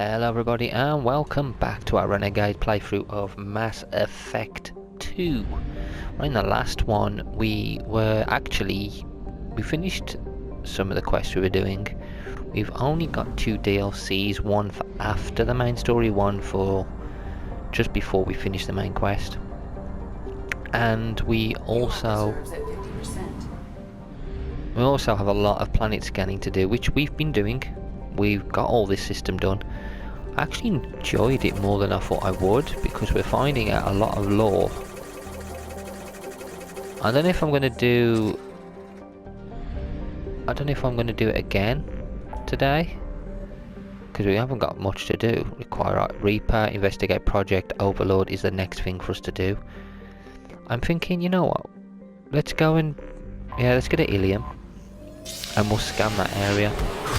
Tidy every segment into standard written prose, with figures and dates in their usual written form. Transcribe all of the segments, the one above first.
Hello everybody and welcome back to our Renegade playthrough of Mass Effect 2. Well, in the last one we finished some of the quests we were doing. We've only got 2 DLCs, one for after the main story, one for just before we finish the main quest. And we also have a lot of planet scanning to do, which we've been doing. We've got all this system done. I actually enjoyed it more than I thought I would, because we're finding out a lot of lore. I don't know if I'm going to do it again today, because we haven't got much to do. Require Reaper, investigate Project Overlord is the next thing for us to do. I'm thinking, you know what, let's go and let's get to Ilium and we'll scan that area.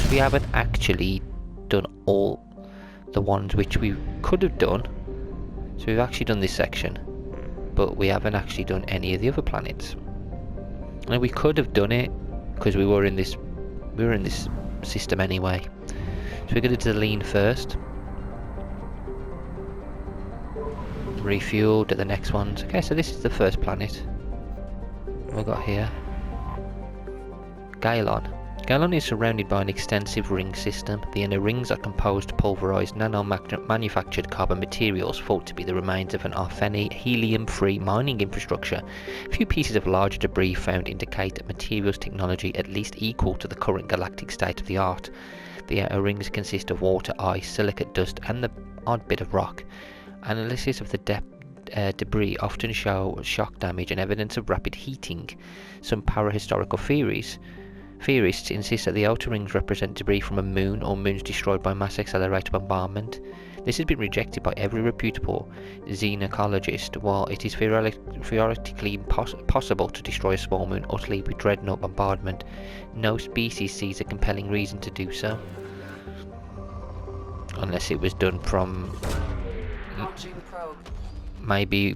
We haven't actually done all the ones which we could have done, so we've actually done this section, but we haven't actually done any of the other planets. And we could have done it because we were in this system anyway. So we're going to Zelene first, refueled at the next ones. Okay, so this is the first planet we've got here. Gaelon. Gaelon is surrounded by an extensive ring system. The inner rings are composed of pulverized nano-manufactured carbon materials thought to be the remains of an Arfeni helium-free mining infrastructure. A few pieces of larger debris found indicate that materials technology at least equal to the current galactic state of the art. The outer rings consist of water, ice, silicate dust and the odd bit of rock. Analysis of the debris often show shock damage and evidence of rapid heating. Some parahistorical theorists insist that the outer rings represent debris from a moon or moons destroyed by mass accelerated bombardment. This has been rejected by every reputable xenocologist. While it is theoretically possible to destroy a small moon utterly with dreadnought bombardment, no species sees a compelling reason to do so. Unless it was done from maybe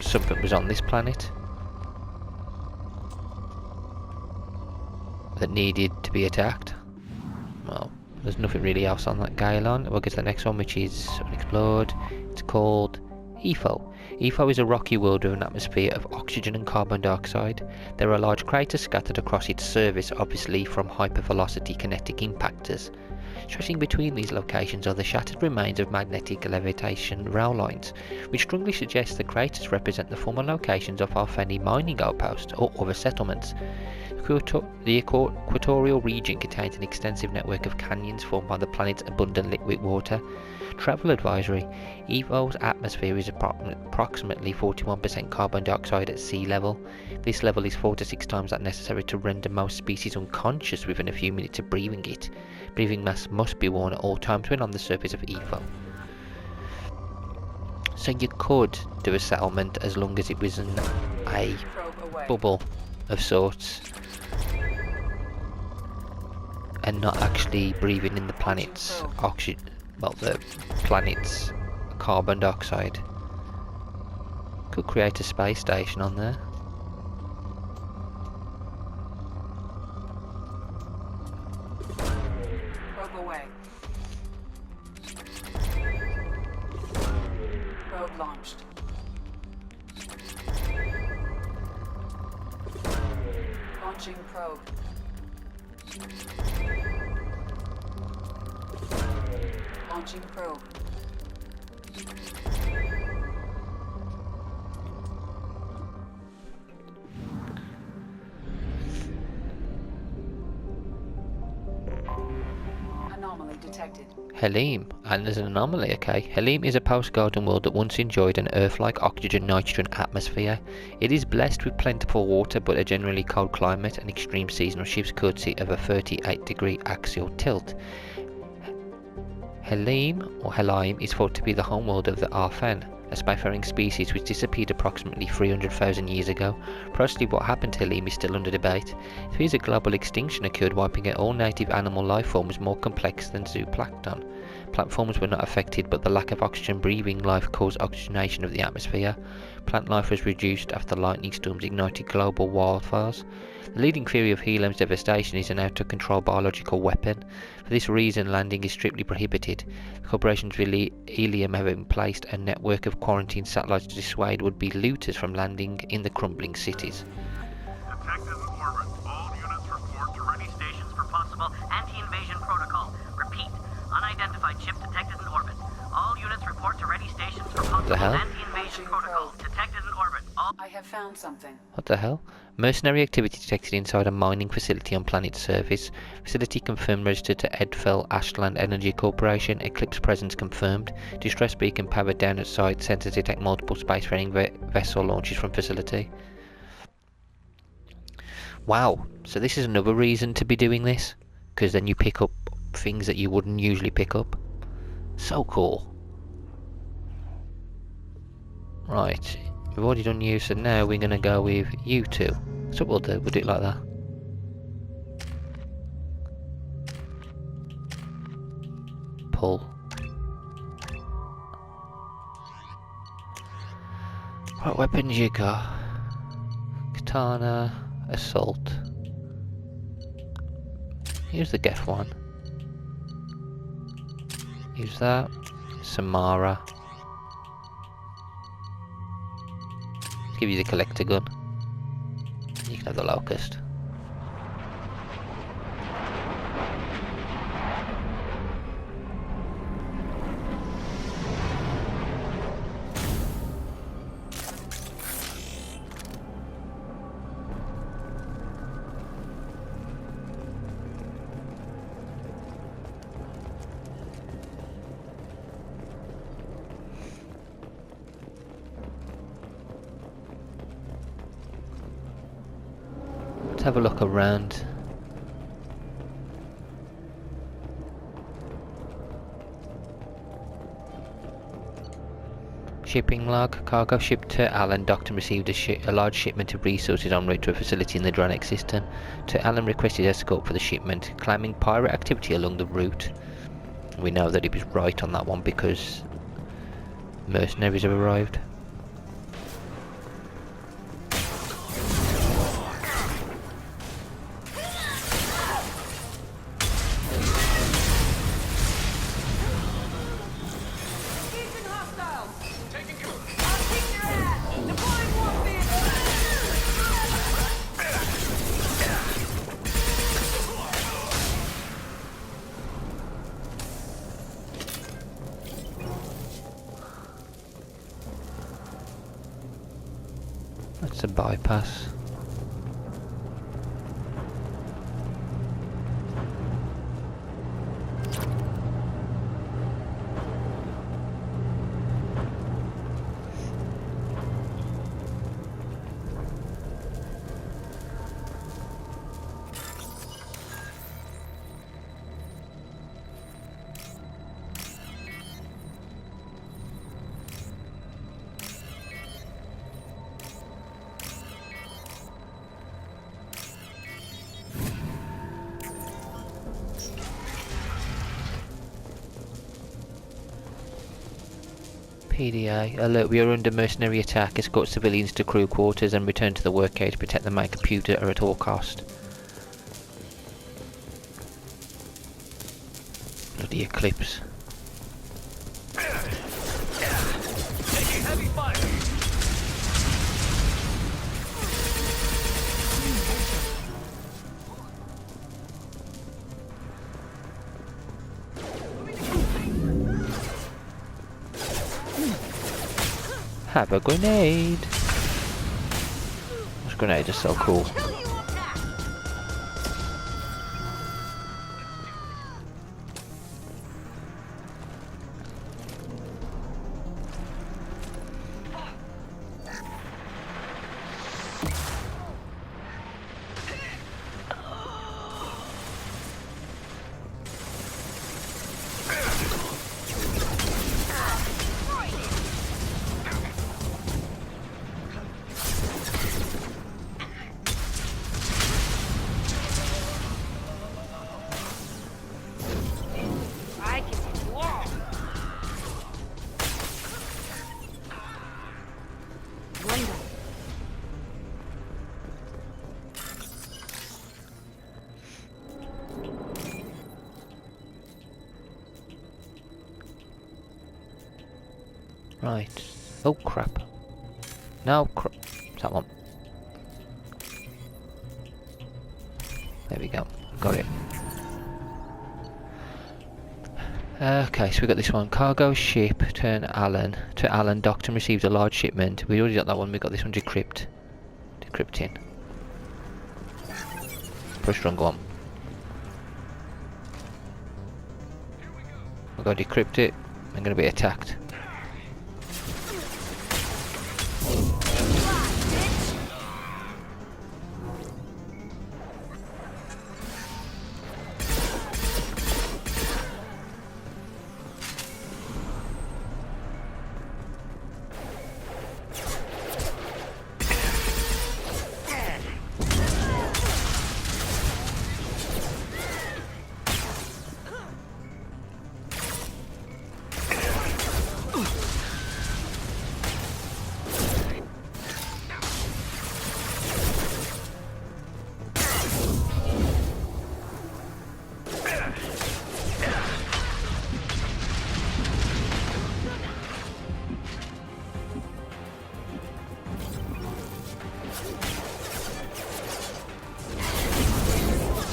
something was on this planet that needed to be attacked. Well, there's nothing really else on that Gaelon. We'll get to the next one, which is unexplored. It's called Etho. Etho is a rocky world with an atmosphere of oxygen and carbon dioxide. There are large craters scattered across its surface, obviously from hypervelocity kinetic impactors. Stretching between these locations are the shattered remains of magnetic levitation rail lines, which strongly suggest the craters represent the former locations of Arfeni mining outposts or other settlements. The equatorial region contains an extensive network of canyons formed by the planet's abundant liquid water. Travel advisory: Etho's atmosphere is approximately 41% carbon dioxide at sea level. This level is 4 to 6 times that necessary to render most species unconscious within a few minutes of breathing it. Breathing masks must be worn at all times when on the surface of Etho. So you could do a settlement as long as it was in a bubble of sorts and not actually breathing in the planet's oxygen, well, the planet's carbon dioxide. Could create a space station on there. Probe away. Probe launched. Launching probe. Launching probe. Anomaly detected. Helene, and there's an anomaly, okay. Helene is a post-garden world that once enjoyed an Earth-like oxygen-nitrogen atmosphere. It is blessed with plentiful water but a generally cold climate and extreme seasonal shifts courtesy of a 38-degree axial tilt. Helene, or Helheim, is thought to be the homeworld of the Arfen, a spacefaring species which disappeared approximately 300,000 years ago. Precisely what happened to Helene is still under debate. It appears a global extinction occurred, wiping out all native animal life forms more complex than zooplankton. Platforms were not affected, but the lack of oxygen breathing life caused oxygenation of the atmosphere. Plant life was reduced after lightning storms ignited global wildfires. The leading theory of helium's devastation is an out-of-control biological weapon. For this reason, landing is strictly prohibited. The corporations with helium have in place a network of quarantine satellites to dissuade would-be looters from landing in the crumbling cities. Detected in orbit. All units report to ready stations for possible anti-invasion protocol. Repeat. Unidentified ship detected in orbit. All units report to ready stations for possible hell? anti-invasion protocol. Detected in orbit. All I have found something. What the hell? Mercenary activity detected inside a mining facility on planet surface. Facility confirmed registered to Edfell Ashland Energy Corporation. Eclipse presence confirmed. Distress beacon powered down at site. Sensors detect multiple spacefaring vessel launches from facility. Wow, so this is another reason to be doing this, because then you pick up things that you wouldn't usually pick up. So cool. Right, we've already done you, so now we're going to go with you two. That's what we'll do it like that. Pull. What weapons you got? Katana, assault. Use the Geth one. Use that. Samara. Give you the collector gun. You can have the locust. Let's have a look around. Shipping log. Cargo ship to Allen docked and received a large shipment of resources en route to a facility in the Dranex system. To Allen requested escort for the shipment, claiming pirate activity along the route. We know that he was right on that one because mercenaries have arrived. That's a bypass. PDA. Alert, we are under mercenary attack. Escort civilians to crew quarters and return to the workgate to protect the main computer or at all cost. Bloody Eclipse. taking heavy fire. Have a grenade! Those grenades are so cool. Right. Oh crap. No crap. That one. There we go. Got it. Okay, so we got this one. Cargo ship to Allen docked and received a large shipment. We already got that one. We got this one decrypting. Push run, go on. We're going to decrypt it. I'm going to be attacked.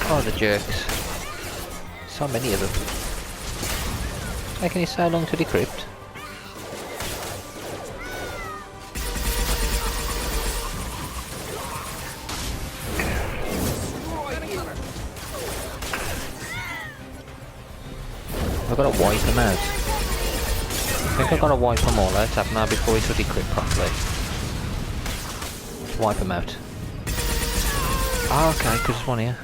Oh, the jerks. So many of them. Taking it so long to decrypt. I've got to wipe them out. I think I've got to wipe them all out, haven't I, before we should decrypt properly. Let's wipe them out. Ah, okay, because there's one here.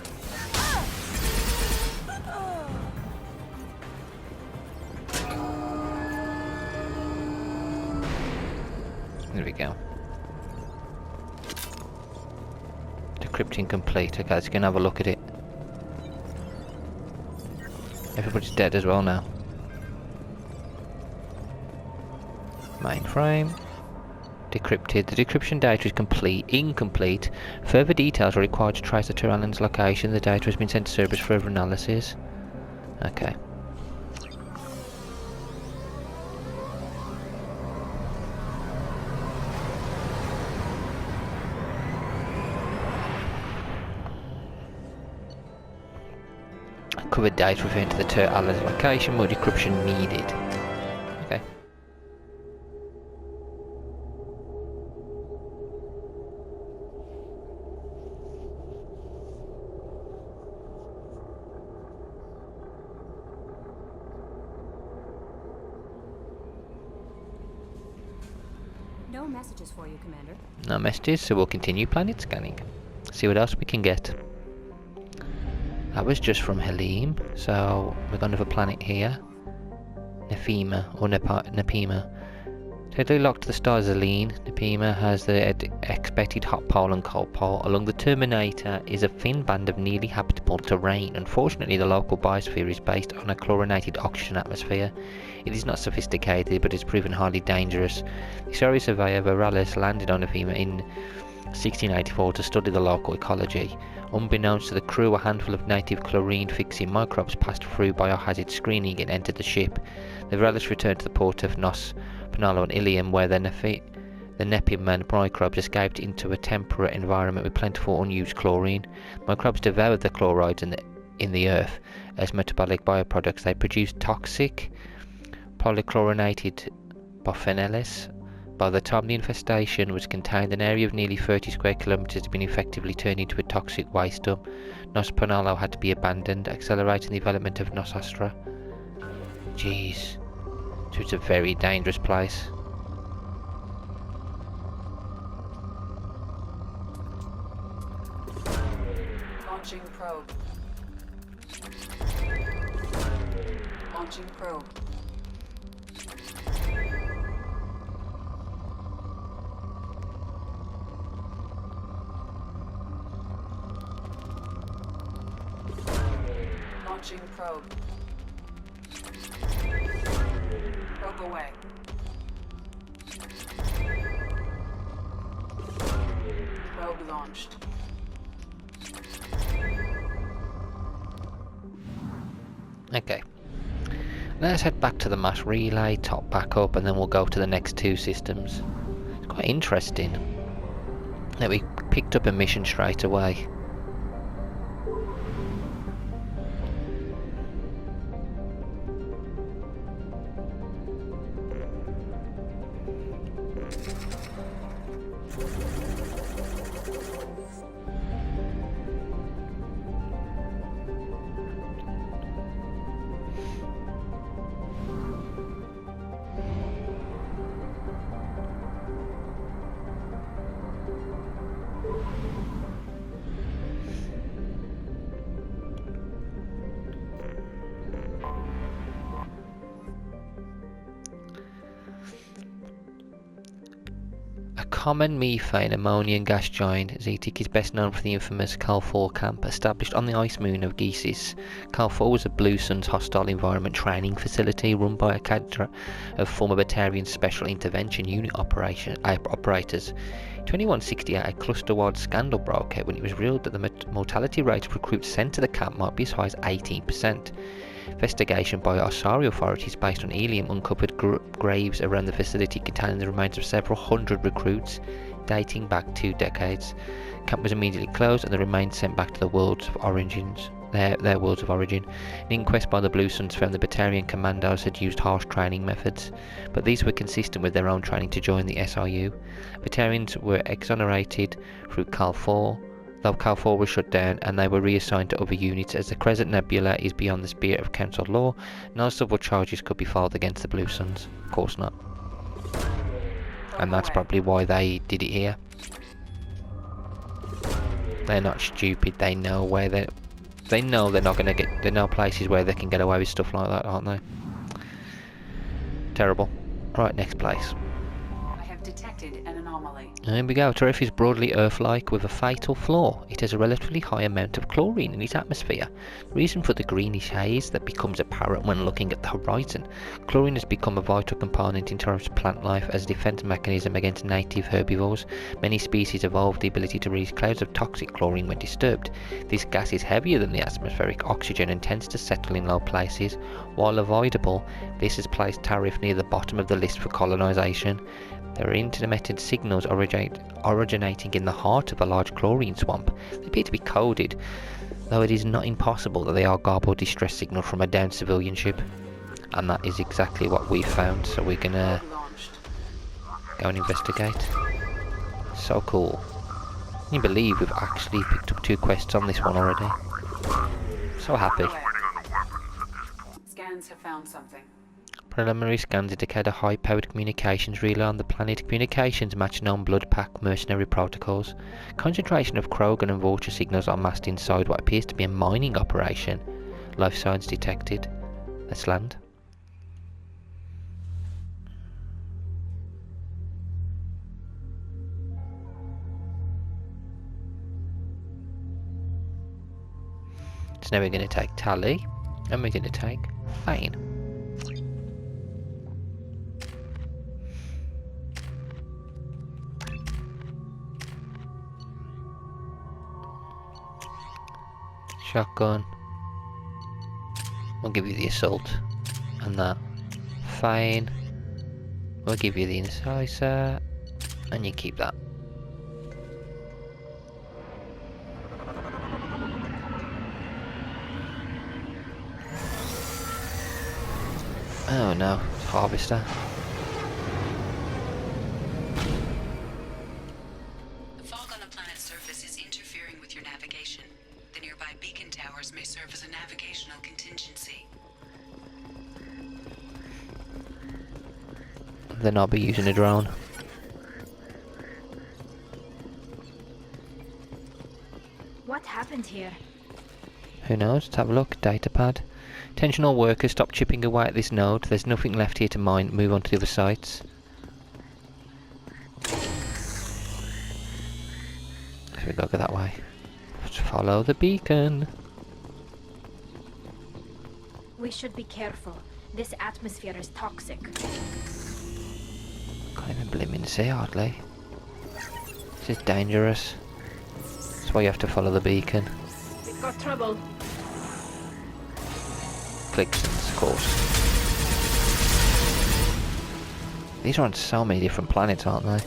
There we go. Decrypting complete. Okay, let's go and have a look at it. Everybody's dead as well now. Mainframe. Decrypted. The decryption data is incomplete. Further details are required to trace the Tyrannin's location. The data has been sent to Cerberus for further analysis. Okay. Covered data referring to the Tyrannin's location. More decryption needed. Okay. No messages for you, Commander. No messages, so we'll continue planet scanning. See what else we can get. That was just from Halim, so we've got another planet here. Nephima, or Nepima. Totally locked to the stars Aline. Nepima has the expected hot pole and cold pole. Along the Terminator is a thin band of nearly habitable terrain. Unfortunately, the local biosphere is based on a chlorinated oxygen atmosphere. It is not sophisticated, but it's proven highly dangerous. The Sorry surveyor Veralis landed on Nepima in 1684 to study the local ecology. Unbeknownst to the crew, a handful of native chlorine-fixing microbes passed through biohazard screening and entered the ship. The Veralis returned to the port of Nos, Penalo and Ilium, where the Nepiman microbes escaped into a temperate environment with plentiful unused chlorine. Microbes devoured the chlorides in the earth as metabolic bioproducts. They produced toxic polychlorinated biphenyls. By the time the infestation was contained, an area of nearly 30 square kilometres had been effectively turned into a toxic waste dump. Nos Penalo had to be abandoned, accelerating the development of Nos Astra. Jeez. So it's a very dangerous place. Launching probe. Launching probe. Launching probe. Probe away. Probe launched. Okay. Let's head back to the mass relay, top back up, and then we'll go to the next two systems. It's quite interesting that we picked up a mission straight away. A common methane ammonium gas giant, Zetic is best known for the infamous Cal-4 camp established on the ice moon of Geesis. Cal-4 was a Blue Sun's hostile environment training facility run by a cadre of former Batarian Special Intervention Unit operators. In 2168, a cluster-wide scandal broke out when it was revealed that the mortality rate of recruits sent to the camp might be as high as 18%. Investigation by Osari authorities based on helium uncovered graves around the facility containing the remains of several hundred recruits dating back 2 decades. Camp was immediately closed and the remains sent back to the worlds of origins. Their worlds of origin. An inquest by the Blue Suns found the Batarian commandos had used harsh training methods, but these were consistent with their own training to join the SRU. Batarians were exonerated through Cal-4, though Cal-4 was shut down, and they were reassigned to other units. As the Crescent Nebula is beyond the spirit of council law, no civil charges could be filed against the Blue Suns. Of course not. And that's probably why they did it here. They're not stupid. They know where they know they're not going to get. There are no places where they can get away with stuff like that, aren't they? Terrible. Right, next place. I have detected an anomaly. Here we go. Torif is broadly Earth-like with a fatal flaw. It has a relatively high amount of chlorine in its atmosphere. The reason for the greenish haze that becomes apparent when looking at the horizon. Chlorine has become a vital component in Torif's plant life as a defense mechanism against native herbivores. Many species evolve the ability to release clouds of toxic chlorine when disturbed. This gas is heavier than the atmospheric oxygen and tends to settle in low places. While avoidable, this has placed Torif near the bottom of the list for colonization. There are intermittent signals originating in the heart of a large chlorine swamp. They appear to be coded, though it is not impossible that they are garbled distress signals from a downed civilian ship. And that is exactly what we found, so we're gonna go and investigate. So cool. Can you believe we've actually picked up 2 quests on this one already? So happy. Scans have found something. Preliminary scans indicate a high-powered communications relay on the planet. Communications match known blood pack mercenary protocols. Concentration of Krogan and Vulture signals are massed inside what appears to be a mining operation. Life signs detected. Let's land. So now we're going to take Tally, and we're going to take Fane. Shotgun. We'll give you the assault. And that. Fine. We'll give you the incisor. And you keep that. Oh no, it's Harvester. The fog on the planet's surface is interfering with your navigation. The nearby beacon towers may serve as a navigational contingency. Then I'll be using a drone. What happened here? Who knows? Let's have a look. Datapad. Attention all workers, stop chipping away at this node. There's nothing left here to mine. Move on to the other sites. So we gotta go that way. Let's follow the beacon. We should be careful. This atmosphere is toxic. Can't even blimmin' see hardly. This is dangerous. That's why you have to follow the beacon. We've got trouble. Clicks, of course. These are on so many different planets, aren't they?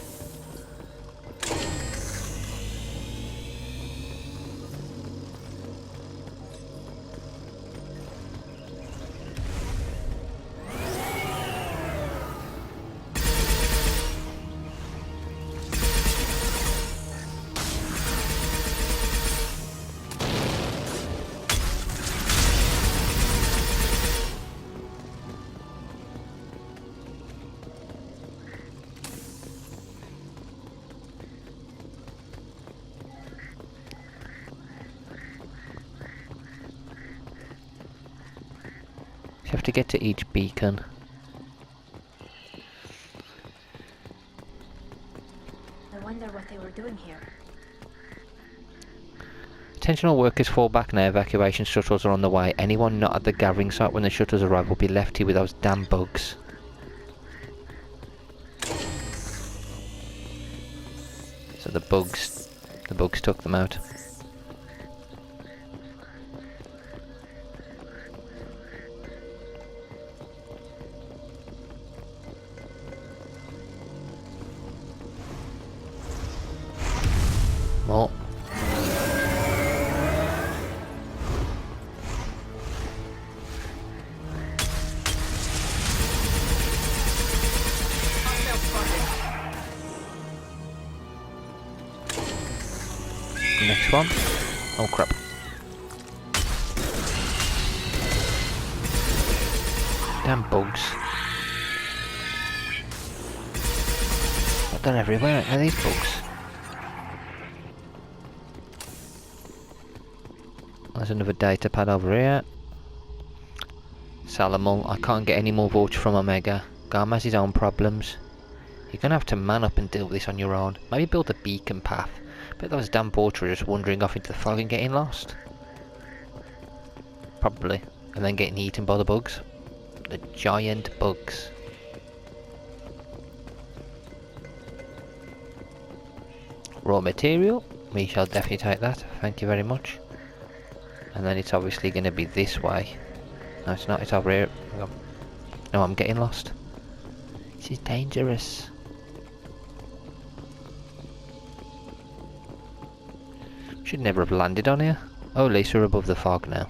You have to get to each beacon. I wonder what they were doing here. Attention all workers, fall back now. Evacuation shuttles are on the way. Anyone not at the gathering site when the shuttles arrive will be left here with those damn bugs. So the bugs took them out. More. Next one. Oh crap. Damn bugs. But they're everywhere, are these bugs? There's another data pad over here. Salamal, I can't get any more voucher from Omega. Garm has his own problems. You're gonna have to man up and deal with this on your own. Maybe build a beacon path. Bet those damn porters are just wandering off into the fog and getting lost. Probably. And then getting eaten by the bugs. The giant bugs. Raw material. We shall definitely take that. Thank you very much. And then it's obviously going to be this way. No, it's not. It's over here. No, I'm getting lost. This is dangerous. Should never have landed on here. Oh, at least we're above the fog now.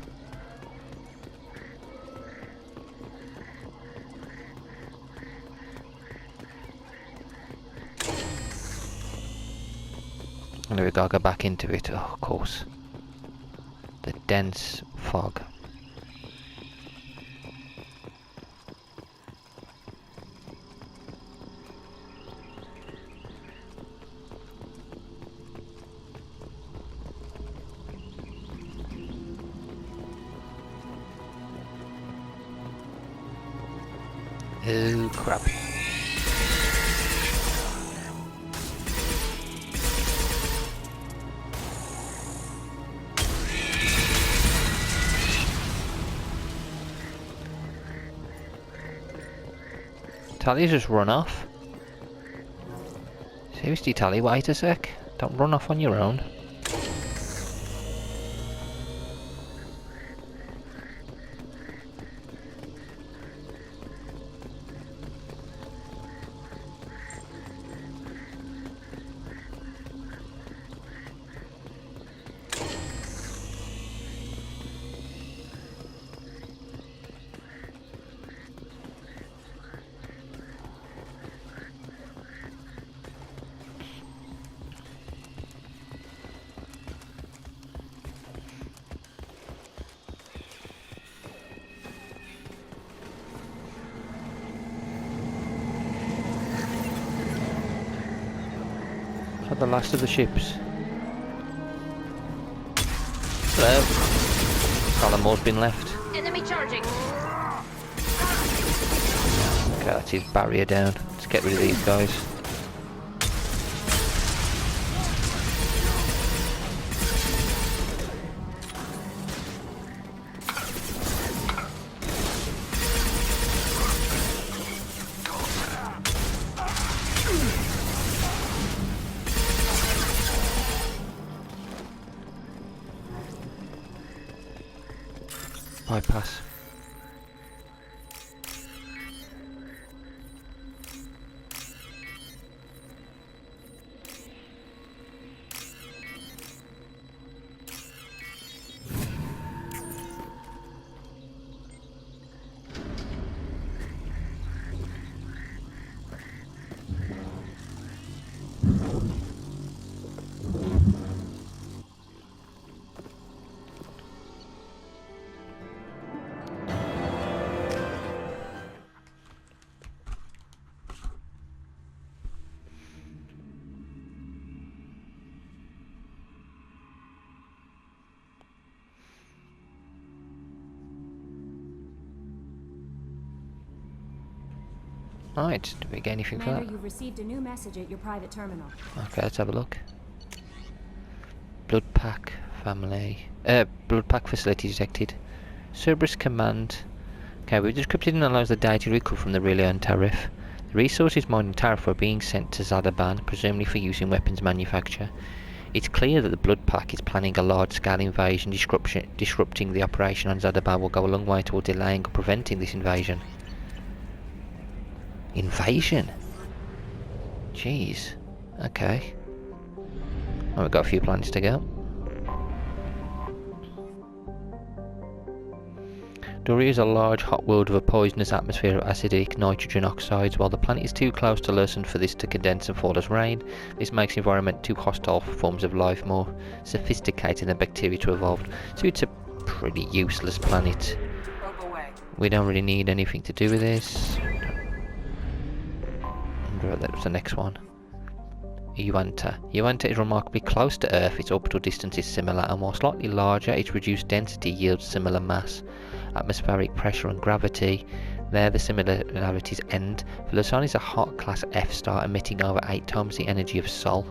And we gotta go back into it. Oh, of course. The dense fog. Oh crap. Tally, just run off. Seriously, Tally, wait a sec. Don't run off on your own. Is that the last of the ships? Hello. Salamore's been left. Enemy charging. Okay, that's his barrier down. Let's get rid of these guys. Bypass. Right, did we get anything for Commander, that? you've received a new message at your private terminal. Okay, let's have a look. Blood pack family. Blood pack facility detected. Cerberus command. Okay, we've decrypted and analysed the data recovered from the relay and tariff. The resources mining tariff were being sent to Zadaban, presumably for use in weapons manufacture. It's clear that the Blood Pack is planning a large-scale invasion. Disrupting the operation on Zadaban will go a long way toward delaying or preventing this invasion. Invasion? Jeez. Okay. Well, we've got a few planets to go. Dory is a large hot world with a poisonous atmosphere of acidic nitrogen oxides. While the planet is too close to Lursen for this to condense and fall as rain, this makes the environment too hostile for forms of life more sophisticated than bacteria to evolve. So it's a pretty useless planet. Probe away. We don't really need anything to do with this. That was the next one. Uanta. Uanta is remarkably close to Earth. Its orbital distance is similar, and while slightly larger, its reduced density yields similar mass, atmospheric pressure and gravity. There the similarities end. Lursen is a hot class F star emitting over 8 times the energy of Sol.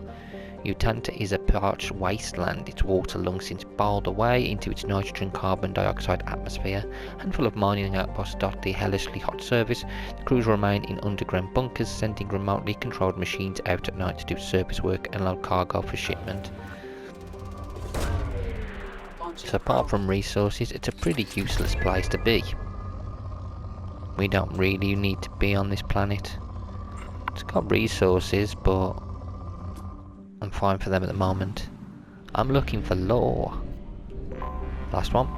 Utanta is a parched wasteland, its water long since boiled away into its nitrogen carbon dioxide atmosphere. A handful of mining outposts dot the hellishly hot surface. The crews remain in underground bunkers, sending remotely controlled machines out at night to do service work and load cargo for shipment. So apart from resources, it's a pretty useless place to be. We don't really need to be on this planet. It's got resources, but I'm fine for them at the moment. I'm looking for lore. Last one.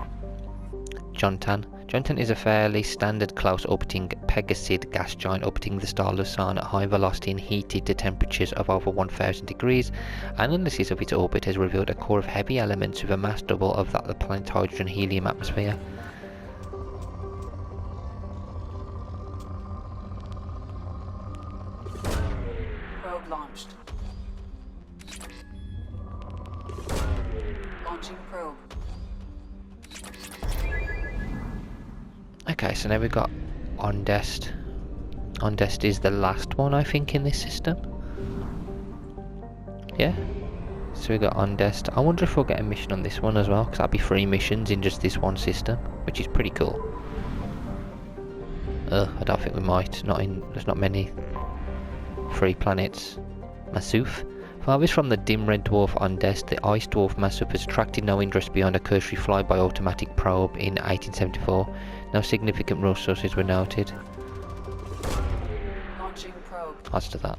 Jontan. Jontan is a fairly standard close orbiting Pegasid gas giant orbiting the star Lursen at high velocity and heated to temperatures of over 1000 degrees. An analysis of its orbit has revealed a core of heavy elements with a mass double of that of the planet's hydrogen-helium atmosphere. Probe launched. Launching probe. Okay, so now we've got Ondest. Ondest is the last one, I think, in this system. Yeah. So we got Ondest. I wonder if we'll get a mission on this one as well, because that'd be 3 missions in just this one system, which is pretty cool. I don't think we might. There's not many free planets. Masuf. Farthest from the dim red dwarf Ondest, the ice dwarf Masuf has attracted no interest beyond a cursory flyby automatic probe in 1874. No significant resources were noted. Launching probe. As to that.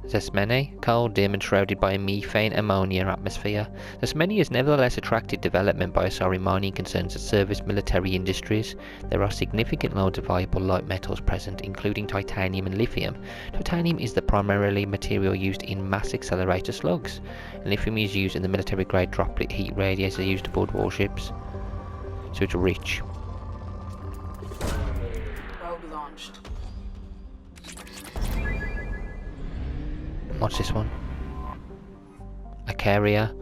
Zesmene, cold, dim and shrouded by a methane ammonia atmosphere. Zesmene has nevertheless attracted development by Asari mining concerns that service military industries. There are significant loads of valuable light metals present, including titanium and lithium. Titanium is the primarily material used in mass accelerator slugs, and lithium is used in the military grade droplet heat radiators used aboard warships. So it's rich. Probe launched. What's this one? Acaria.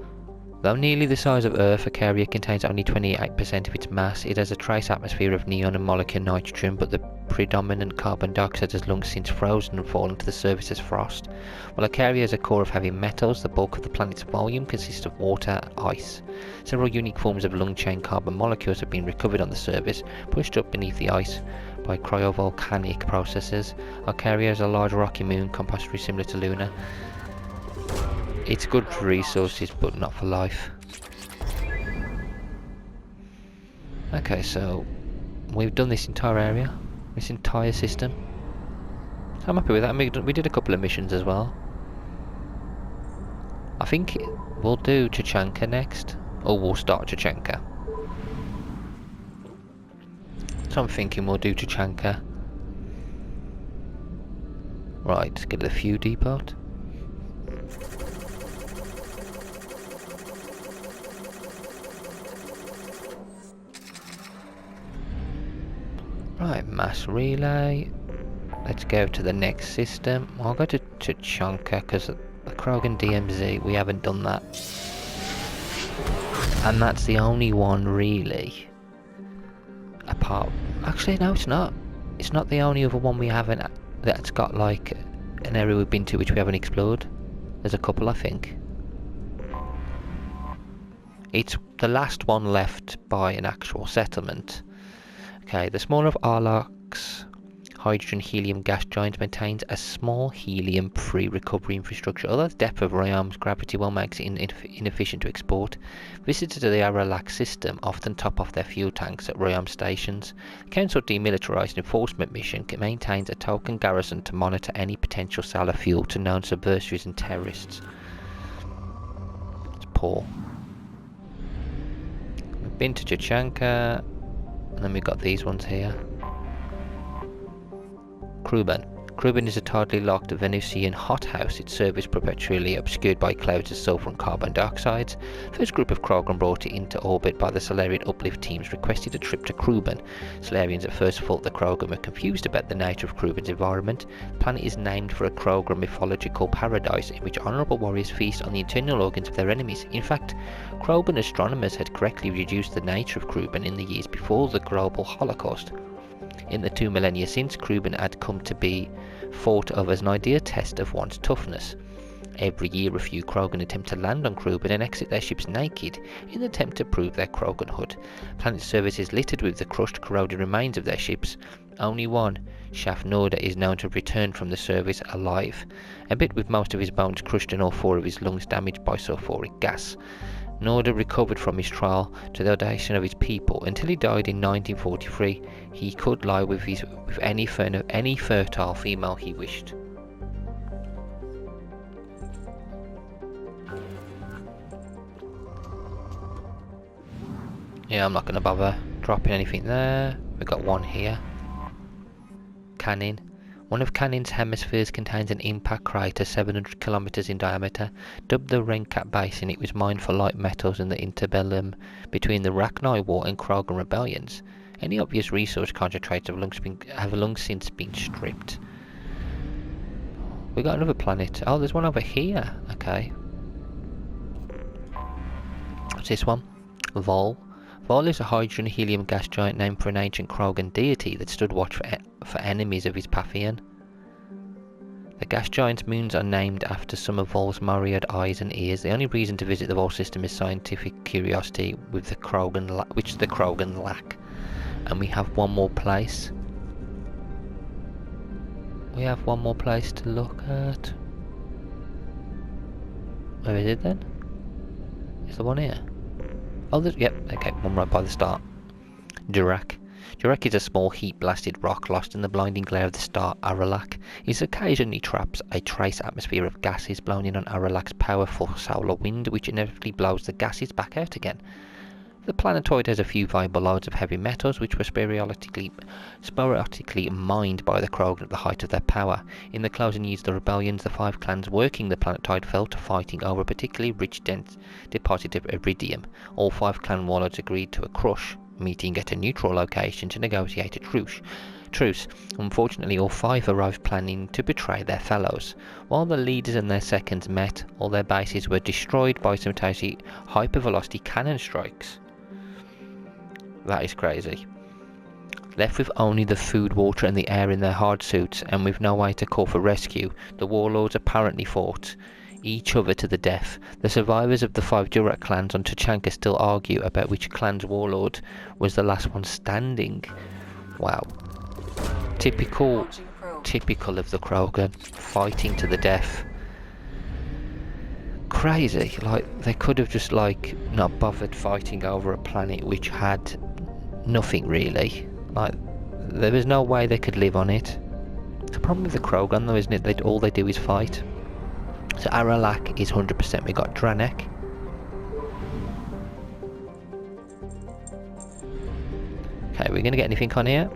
Though nearly the size of Earth, Acaria contains only 28% of its mass. It has a trace atmosphere of neon and molecular nitrogen, but the predominant carbon dioxide has long since frozen and fallen to the surface as frost. While Acaria has a core of heavy metals, the bulk of the planet's volume consists of water and ice. Several unique forms of long-chain carbon molecules have been recovered on the surface, pushed up beneath the ice by cryovolcanic processes. Acaria is a large rocky moon, compositely similar to Luna. It's good for resources, but not for life. Okay, so we've done this entire area, this entire system. So I'm happy with that. We did a couple of missions as well. I think we'll do Chachanka next, or we'll start Chachanka. So I'm thinking we'll do Chachanka. Right, let's get the fuel depot. Right, mass relay. Let's go to the next system. I'll go to Chachanka because the Krogan DMZ, we haven't done that. And that's the only one really. Apart, actually no, it's not. It's not the only other one we haven't, that's got like an area we've been to which we haven't explored. There's a couple, I think. It's the last one left by an actual settlement. Okay, the smaller of Arloc's hydrogen helium gas giant maintains a small helium-free recovery infrastructure, although the depth of Ryam's gravity well makes it inefficient to export. Visitors to the Aralac system often top off their fuel tanks at Ryam stations. The Council Demilitarized Enforcement Mission maintains a token garrison to monitor any potential sale of fuel to known subversives and terrorists. It's poor. We've been to Chachanka, and then we've got these ones here. Kruben. Kruben is a tidally locked Venusian hothouse, its surface perpetually obscured by clouds of sulfur and carbon dioxide. First group of Krogan brought it into orbit by the Solarian uplift teams requested a trip to Kruben. Solarians at first thought the Krogan were confused about the nature of Kruben's environment. The planet is named for a Krogan mythological paradise in which honourable warriors feast on the internal organs of their enemies. In fact, Krogan astronomers had correctly reduced the nature of Kruben in the years before the global Holocaust. In the 2 millennia since, Kruben had come to be thought of as an ideal test of one's toughness. Every year a few Krogan attempt to land on Kruben and exit their ships naked in an attempt to prove their Kroganhood. Planet surface is littered with the crushed, corroded remains of their ships. Only one, Shaf Norda, is known to have returned from the service alive, a bit with most of his bones crushed and all 4 of his lungs damaged by sulphuric gas. Norda recovered from his trial to the audition of his people. Until he died in 1943, he could lie with any fertile female he wished. Yeah, I'm not going to bother dropping anything there. We've got one here. Cannon. One of Cannon's hemispheres contains an impact crater 700 kilometers in diameter. Dubbed the Renegade Basin, it was mined for light metals in the interbellum between the Rachni War and Krogan rebellions. Any obvious resource concentrates have long since been stripped. We got another planet. Oh, there's one over here. Okay. What's this one? Vol. Vol is a hydrogen helium gas giant named for an ancient Krogan deity that stood watch for enemies of his Paphian. The gas giant's moons are named after some of Vol's myriad eyes and ears. The only reason to visit the Vol system is scientific curiosity, which the Krogan lack. And we have one more place. We have one more place to look at. Where is it then? Is there one here? Oh, yep, okay, one right by the start. Dirac. Dirac is a small heat-blasted rock lost in the blinding glare of the star Aralac. It occasionally traps a trace atmosphere of gases blown in on Aralac's powerful solar wind, which inevitably blows the gases back out again. The planetoid has a few viable lodes of heavy metals, which were sporadically mined by the Krogan at the height of their power. In the closing years of the rebellions, the 5 clans working the planetoid fell to fighting over a particularly rich, dense deposit of iridium. All 5 clan warlords agreed to a crush, meeting at a neutral location to negotiate a truce. Unfortunately, all 5 arrived planning to betray their fellows. While the leaders and their seconds met, all their bases were destroyed by simultaneous hypervelocity cannon strikes. That is crazy. Left with only the food, water and the air in their hard suits, and with no way to call for rescue, the warlords apparently fought each other to the death. The survivors of the 5 Dirac clans on Chachanka still argue about which clan's warlord was the last one standing. Wow. Typical of the Krogan, fighting to the death. Crazy. Like, they could have just not bothered fighting over a planet which had nothing really. Like, there was no way they could live on it. The problem with the Krogan though, isn't it? All they do is fight. So Aralac is 100%. We got Dranek. Okay, we're gonna get anything on here?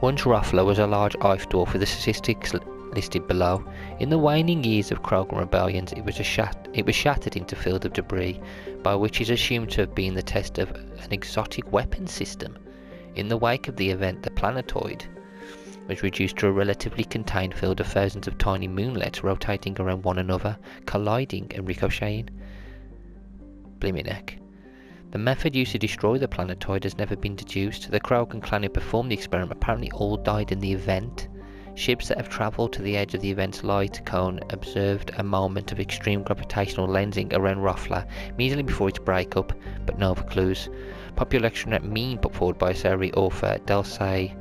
Once Raffler was a large ice dwarf with the statistics listed below. In the waning years of Krogan rebellions, it was shattered into fields of debris, by which is assumed to have been the test of an exotic weapon system. In the wake of the event, the planetoid was reduced to a relatively contained field of thousands of tiny moonlets rotating around one another, colliding and ricocheting. Blimey neck. The method used to destroy the planetoid has never been deduced. The Krogan clan who performed the experiment apparently all died in the event. Ships that have travelled to the edge of the event's light cone observed a moment of extreme gravitational lensing around Rothla immediately before its breakup, but no other clues. Popular extranet mean put forward by Sari author Delsay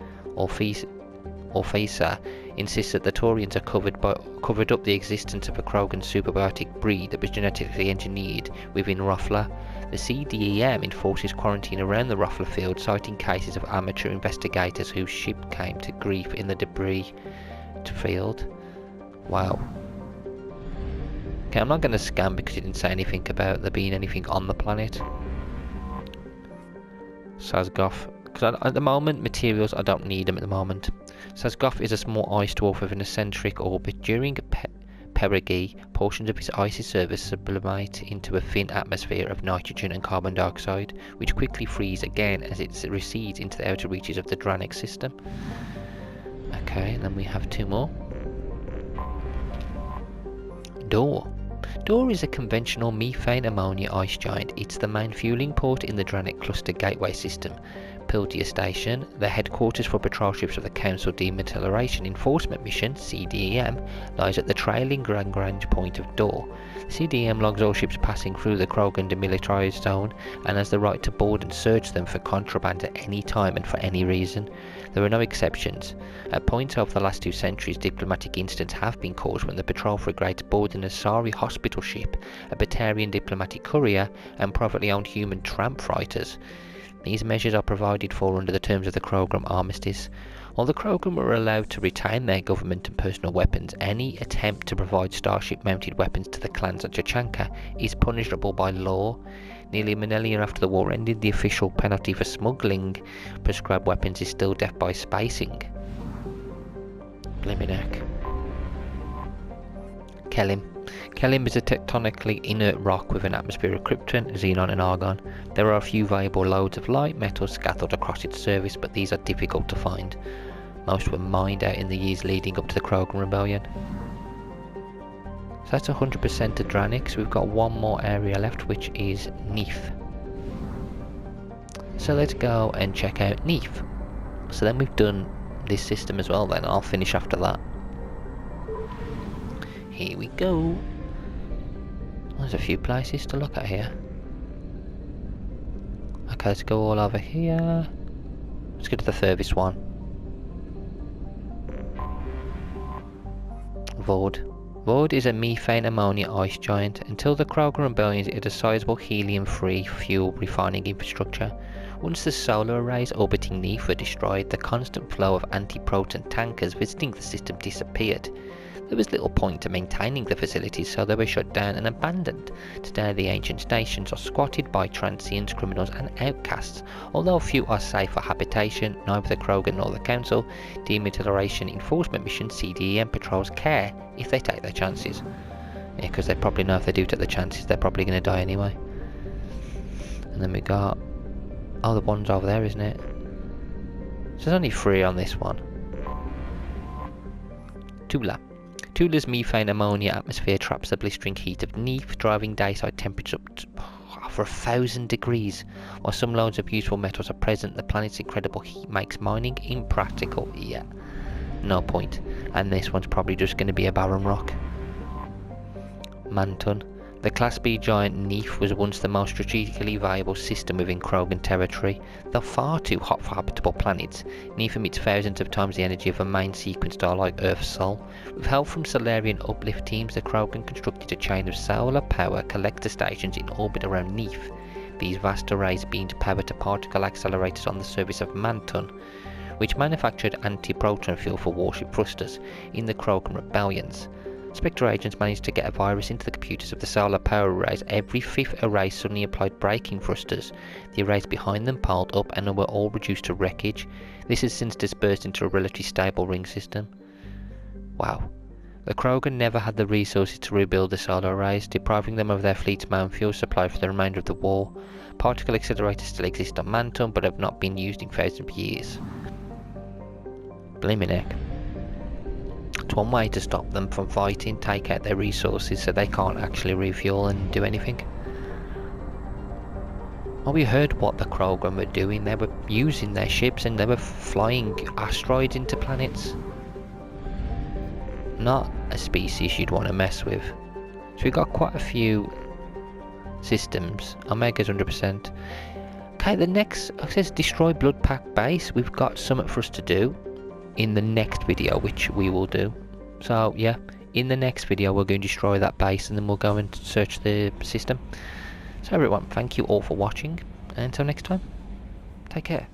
Orfisa insists that the Taurians are covered up the existence of a Krogan superbiotic breed that was genetically engineered within Rothla. The CDEM enforces quarantine around the Rothla field, citing cases of amateur investigators whose ship came to grief in the debris field. Wow. Okay, I'm not going to scan because it didn't say anything about there being anything on the planet. Sazgoth. Because at the moment, materials, I don't need them at the moment. Sazgoth is a small ice dwarf with an eccentric orbit. During perigee, portions of its icy surface sublimate into a thin atmosphere of nitrogen and carbon dioxide, which quickly freeze again as it recedes into the outer reaches of the Dranik system. Okay, and then we have two more. Door. Door is a conventional methane ammonia ice giant. It's the main fueling port in the Dranik Cluster Gateway system. Piltia Station, the headquarters for patrol ships of the Council Demilitarization Enforcement Mission, CDEM, lies at the trailing Lagrange point of Door. The CDEM logs all ships passing through the Krogan demilitarized zone and has the right to board and search them for contraband at any time and for any reason. There are no exceptions. At points over the last 2 centuries, diplomatic incidents have been caused when the patrol frigates board an Asari hospital ship, a Batarian diplomatic courier, and privately owned human tramp freighters. These measures are provided for under the terms of the Krogan Armistice. While the Krogan were allowed to retain their government and personal weapons, any attempt to provide starship-mounted weapons to the clans at Chachanka is punishable by law. Nearly a millennia after the war ended, the official penalty for smuggling prescribed weapons is still death by spacing. Blimey neck. Kelim. Kelim is a tectonically inert rock with an atmosphere of krypton, xenon and argon. There are a few viable lodes of light metal scattered across its surface, but these are difficult to find. Most were mined out in the years leading up to the Krogan Rebellion. So that's 100% to Dranik, so we've got one more area left, which is Neef. So let's go and check out Neef. So then we've done this system as well, then I'll finish after that. Here we go. There's a few places to look at here. Okay, let's go all over here. Let's go to the furthest one. Vord. Vord is a methane ammonia ice giant. Until the Krogan Rebellion, it had a sizable helium-free fuel refining infrastructure. Once the solar arrays orbiting Neef were destroyed, the constant flow of anti-proton tankers visiting the system disappeared. There was little point to maintaining the facilities, so they were shut down and abandoned. Today the ancient stations are squatted by transients, criminals and outcasts. Although few are safe for habitation, neither the Krogan nor the Council Demilitarization Enforcement Mission CDEM patrols care if they take their chances. Yeah, because they probably know if they do take the chances, they're probably going to die anyway. And then we got... oh, the one's over there, isn't it? So there's only 3 on this one. Tula. Tula's methane ammonia atmosphere traps the blistering heat of Neef, driving dayside temperatures up to over 1,000 degrees. While some loads of useful metals are present, the planet's incredible heat makes mining impractical. Yeah, no point. And this one's probably just going to be a barren rock. Manton. The Class B giant Neef was once the most strategically viable system within Krogan territory. Though far too hot for habitable planets, Neef emits thousands of times the energy of a main sequence star like Earth's Sol. With help from Solarian uplift teams, the Krogan constructed a chain of solar power collector stations in orbit around Neef. These vast arrays beamed power to particle accelerators on the surface of Manton, which manufactured anti-proton fuel for warship thrusters in the Krogan rebellions. Spectre agents managed to get a virus into the computers of the solar power arrays. Every 5th array suddenly applied braking thrusters. The arrays behind them piled up and were all reduced to wreckage. This has since dispersed into a relatively stable ring system. Wow. The Krogan never had the resources to rebuild the solar arrays, depriving them of their fleet's main fuel supply for the remainder of the war. Particle accelerators still exist on Manton, but have not been used in thousands of years. Blimey neck. It's one way to stop them from fighting, take out their resources so they can't actually refuel and do anything. Well, we heard what the Krogan were doing. They were using their ships and they were flying asteroids into planets. Not a species you'd want to mess with. So we've got quite a few systems. Omega's 100%. Okay, the next, it says destroy Blood Pack base. We've got something for us to do in the next video, which we will do. So yeah, in the next video we're going to destroy that base and then we'll go and search the system. So everyone, thank you all for watching, and until next time, take care.